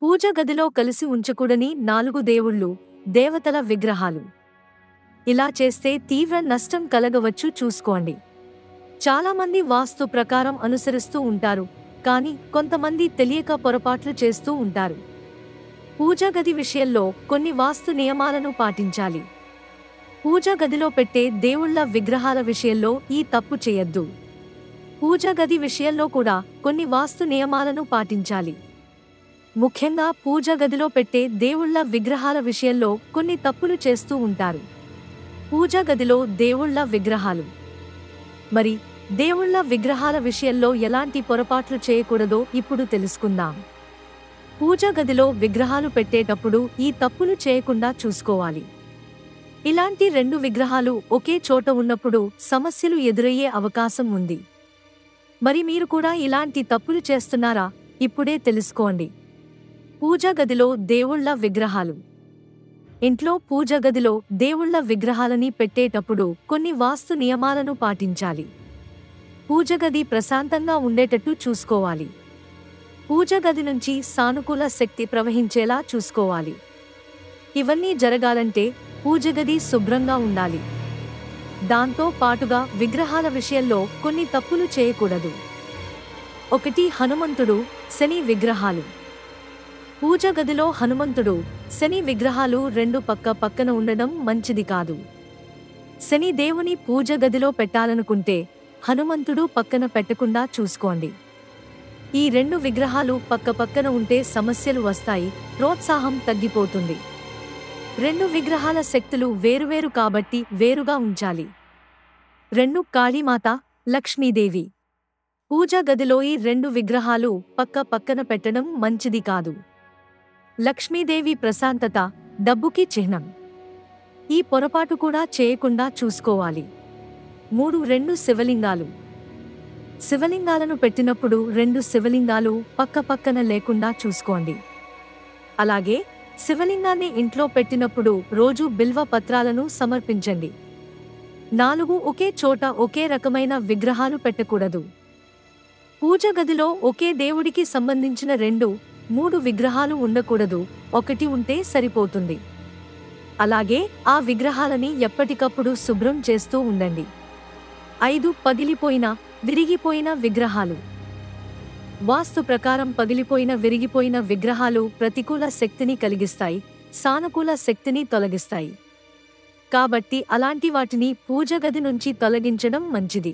పూజ గదిలో కలిసి ఉంచకూడని 4 దేవుళ్ళు, దేవతల విగ్రహాలు. ఇలా చేస్తే తీవ్ర నష్టం కలగవచ్చు చూసుకోండి. చాలామంది వాస్తు ప్రకారం అనుసరిస్తూ ఉంటారు, కానీ కొంతమంది తెలియక పొరపాట్లు చేస్తూ ఉంటారు. పూజా గది విషయంలో కొన్ని వాస్తు నియమాలను పాటించాలి. పూజా గదిలో పెట్టే దేవుళ్ళ విగ్రహాల విషయంలో ఈ తప్పు చేయొద్దు. పూజా గది విషయంలో కూడా కొన్ని వాస్తు నియమాలను పాటించాలి. ముఖ్యంగా పూజా గదిలో పెట్టే దేవుళ్ళ విగ్రహాల విషయంలో కొన్ని తప్పులు చేస్తూ ఉంటారు. పూజా గదిలో దేవుళ్ళ విగ్రహాలు. మరి దేవుళ్ళ విగ్రహాల విషయంలో ఎలాంటి పొరపాట్లు చేయకూడదో ఇప్పుడు తెలుసుకుందాం. పూజా గదిలో విగ్రహాలు పెట్టేటప్పుడు ఈ తప్పులు చేయకుండా చూసుకోవాలి. ఇలాంటి 2 విగ్రహాలు ఒకే చోట ఉన్నప్పుడు సమస్యలు ఎదురయ్యే అవకాశం ఉంది. మరి మీరు కూడా ఇలాంటి తప్పులు చేస్తున్నారా? ఇప్పుడే తెలుసుకోండి. పూజా గదిలో దేవుళ్ళ విగ్రహాలు. ఇంట్లో పూజా గదిలో దేవుళ్ళ విగ్రహాలని పెట్టేటప్పుడు కొన్ని వాస్తు నియమాలను పాటించాలి. పూజా గది ప్రశాంతంగా ఉండేటట్టు చూసుకోవాలి. పూజా గది నుంచి సానుకూల శక్తి ప్రవహించేలా చూసుకోవాలి. ఇవన్నీ జరగాలంటే పూజా గది శుభ్రంగా ఉండాలి. దాంతో పాటుగా విగ్రహాల విషయంలో కొన్ని తప్పులు చేయకూడదు. 1. హనుమంతుడు, శని విగ్రహాలు. పూజా గదిలో హనుమంతుడు, శని విగ్రహాలు 2 పక్కన ఉండడం మంచిది కాదు. శని దేవుని పూజా గదిలో పెట్టాలనుకుంటే హనుమంతుడు పక్కన పెట్టకుండా చూసుకోండి. ఈ 2 విగ్రహాలు పక్కన ఉంటే సమస్యలు వస్తాయి, ప్రోత్సాహం తగ్గిపోతుంది. 2 విగ్రహాల శక్తులు వేరువేరు కాబట్టి వేరుగా ఉంచాలి. 2. కాళీమాత, లక్ష్మీదేవి. పూజా గదిలో ఈ 2 విగ్రహాలు పక్కన పెట్టడం మంచిది కాదు. లక్ష్మీదేవి ప్రశాంతత, డబ్బుకి చిహ్నం. ఈ పొరపాటు కూడా చేయకుండా చూసుకోవాలి. 3. 2 శివలింగాలు. శివలింగాలను పెట్టినప్పుడు 2 శివలింగాలు పక్కన లేకుండా చూసుకోండి. అలాగే శివలింగాన్ని ఇంట్లో పెట్టినప్పుడు రోజు బిల్వ పత్రాలను సమర్పించండి. 4. ఒకే చోట ఒకే రకమైన విగ్రహాలు పెట్టకూడదు. పూజా గదిలో ఒకే దేవుడికి సంబంధించిన 2, 3 విగ్రహాలు ఉండకూడదు. 1 ఉంటే సరిపోతుంది. అలాగే ఆ విగ్రహాలని ఎప్పటికప్పుడు శుభ్రం చేస్తూ ఉండండి. 5. పగిలిపోయిన, విరిగిపోయిన విగ్రహాలు. వాస్తు ప్రకారం పగిలిపోయిన, విరిగిపోయిన విగ్రహాలు ప్రతికూల శక్తిని కలిగిస్తాయి, సానుకూల శక్తిని తొలగిస్తాయి. కాబట్టి అలాంటి వాటిని పూజా గది నుంచి తొలగించడం మంచిది.